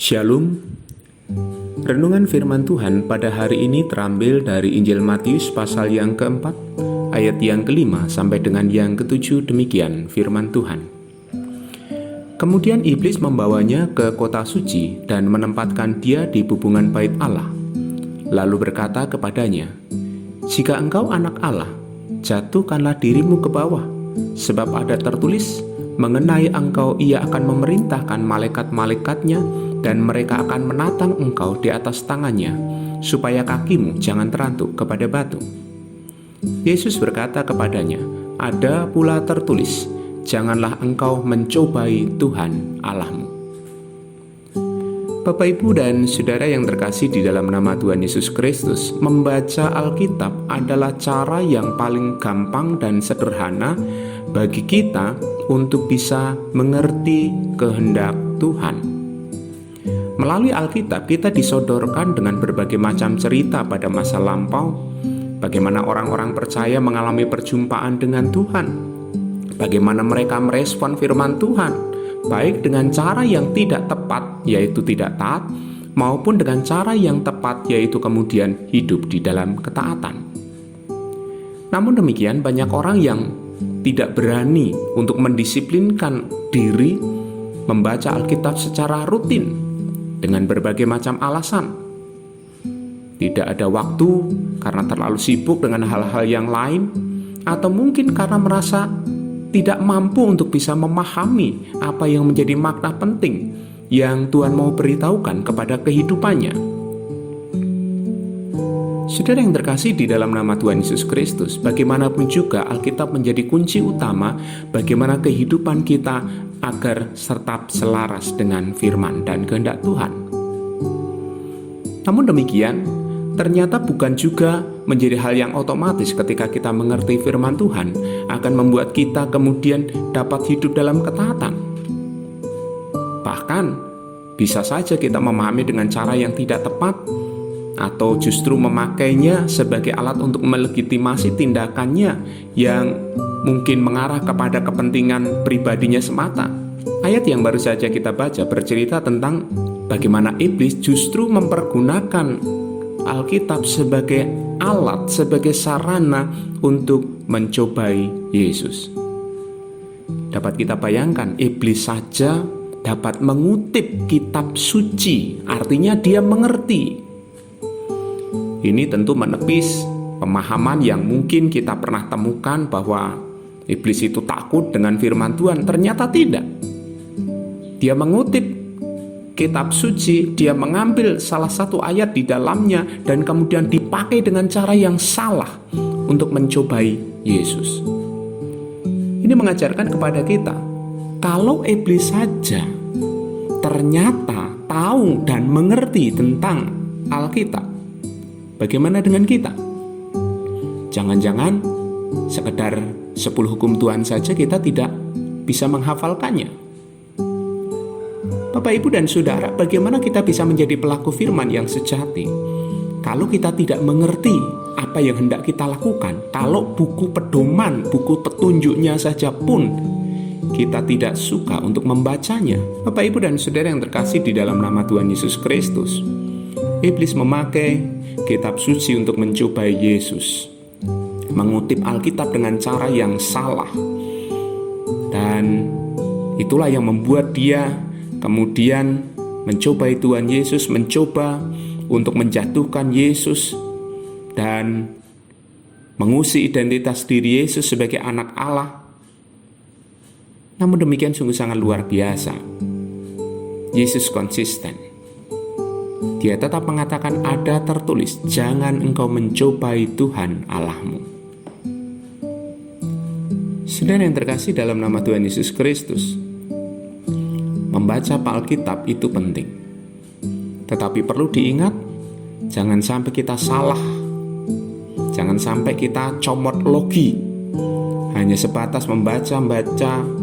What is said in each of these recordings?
Shalom. Renungan firman Tuhan pada hari ini terambil dari Injil Matius pasal yang keempat, ayat yang kelima sampai dengan yang ketujuh. Demikian firman Tuhan. Kemudian iblis membawanya ke kota suci dan menempatkan dia di bubungan bait Allah. Lalu berkata kepadanya, "Jika engkau anak Allah, jatuhkanlah dirimu ke bawah, sebab ada tertulis, mengenai engkau ia akan memerintahkan malaikat-malaikatnya, dan mereka akan menatang engkau di atas tangannya, supaya kakimu jangan terantuk kepada batu." Yesus berkata kepadanya, "Ada pula tertulis, janganlah engkau mencobai Tuhan Allahmu." Bapak, Ibu, dan Saudara yang terkasih di dalam nama Tuhan Yesus Kristus, membaca Alkitab adalah cara yang paling gampang dan sederhana bagi kita untuk bisa mengerti kehendak Tuhan. Melalui Alkitab kita disodorkan dengan berbagai macam cerita pada masa lampau, bagaimana orang-orang percaya mengalami perjumpaan dengan Tuhan, bagaimana mereka merespon firman Tuhan, baik dengan cara yang tidak tepat, yaitu tidak taat, maupun dengan cara yang tepat, yaitu kemudian hidup di dalam ketaatan. Namun demikian, banyak orang yang tidak berani untuk mendisiplinkan diri membaca Alkitab secara rutin dengan berbagai macam alasan. Tidak ada waktu karena terlalu sibuk dengan hal-hal yang lain, atau mungkin karena merasa tidak mampu untuk bisa memahami apa yang menjadi makna penting yang Tuhan mau beritahukan kepada kehidupannya. Saudara yang terkasih di dalam nama Tuhan Yesus Kristus, bagaimanapun juga Alkitab menjadi kunci utama bagaimana kehidupan kita agar tetap selaras dengan firman dan kehendak Tuhan. Namun demikian, ternyata bukan juga menjadi hal yang otomatis ketika kita mengerti firman Tuhan akan membuat kita kemudian dapat hidup dalam ketaatan. Bahkan bisa saja kita memahami dengan cara yang tidak tepat, atau justru memakainya sebagai alat untuk melegitimasi tindakannya yang mungkin mengarah kepada kepentingan pribadinya semata. Ayat yang baru saja kita baca bercerita tentang bagaimana iblis justru mempergunakan Alkitab sebagai alat, sebagai sarana untuk mencobai Yesus. Dapat kita bayangkan, iblis saja dapat mengutip kitab suci, artinya dia mengerti. Ini tentu menepis pemahaman yang mungkin kita pernah temukan bahwa iblis itu takut dengan firman Tuhan. Ternyata tidak. Dia mengutip kitab suci, dia mengambil salah satu ayat di dalamnya dan kemudian dipakai dengan cara yang salah untuk mencobai Yesus. Ini mengajarkan kepada kita, kalau iblis saja ternyata tahu dan mengerti tentang Alkitab, bagaimana dengan kita? Jangan-jangan sekedar 10 hukum Tuhan saja kita tidak bisa menghafalkannya. Bapak, Ibu, dan Saudara, bagaimana kita bisa menjadi pelaku firman yang sejati kalau kita tidak mengerti apa yang hendak kita lakukan? Kalau buku pedoman, buku petunjuknya saja pun kita tidak suka untuk membacanya. Bapak, Ibu, dan Saudara yang terkasih di dalam nama Tuhan Yesus Kristus, iblis memakai kitab suci untuk mencobai Yesus, mengutip Alkitab dengan cara yang salah, dan itulah yang membuat dia kemudian mencobai Tuhan Yesus, mencoba untuk menjatuhkan Yesus dan mengusik identitas diri Yesus sebagai anak Allah. Namun demikian sungguh sangat luar biasa, Yesus konsisten. Dia tetap mengatakan, ada tertulis, jangan engkau mencobai Tuhan Allahmu. Saudara yang terkasih dalam nama Tuhan Yesus Kristus, membaca Alkitab itu penting. Tetapi perlu diingat, jangan sampai kita salah. Jangan sampai kita comot logi, hanya sebatas membaca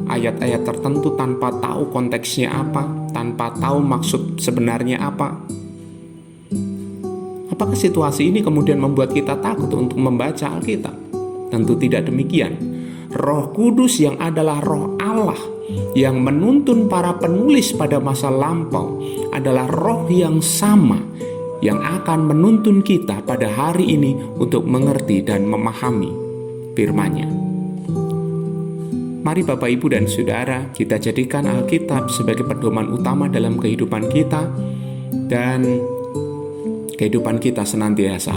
ayat-ayat tertentu tanpa tahu konteksnya apa, tanpa tahu maksud sebenarnya apa. Apakah situasi ini kemudian membuat kita takut untuk membaca Alkitab? Tentu tidak demikian. Roh Kudus yang adalah roh Allah Allah yang menuntun para penulis pada masa lampau adalah roh yang sama yang akan menuntun kita pada hari ini untuk mengerti dan memahami firman-Nya. Mari Bapak, Ibu, dan Saudara, kita jadikan Alkitab sebagai pedoman utama dalam kehidupan kita, dan kehidupan kita senantiasa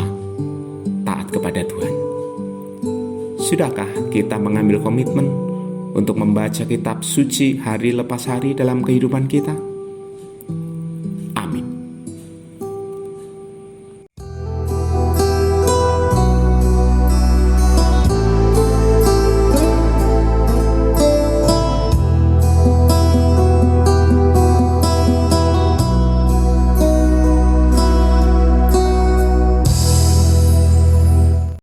taat kepada Tuhan. Sudahkah kita mengambil komitmen untuk membaca kitab suci hari lepas hari dalam kehidupan kita?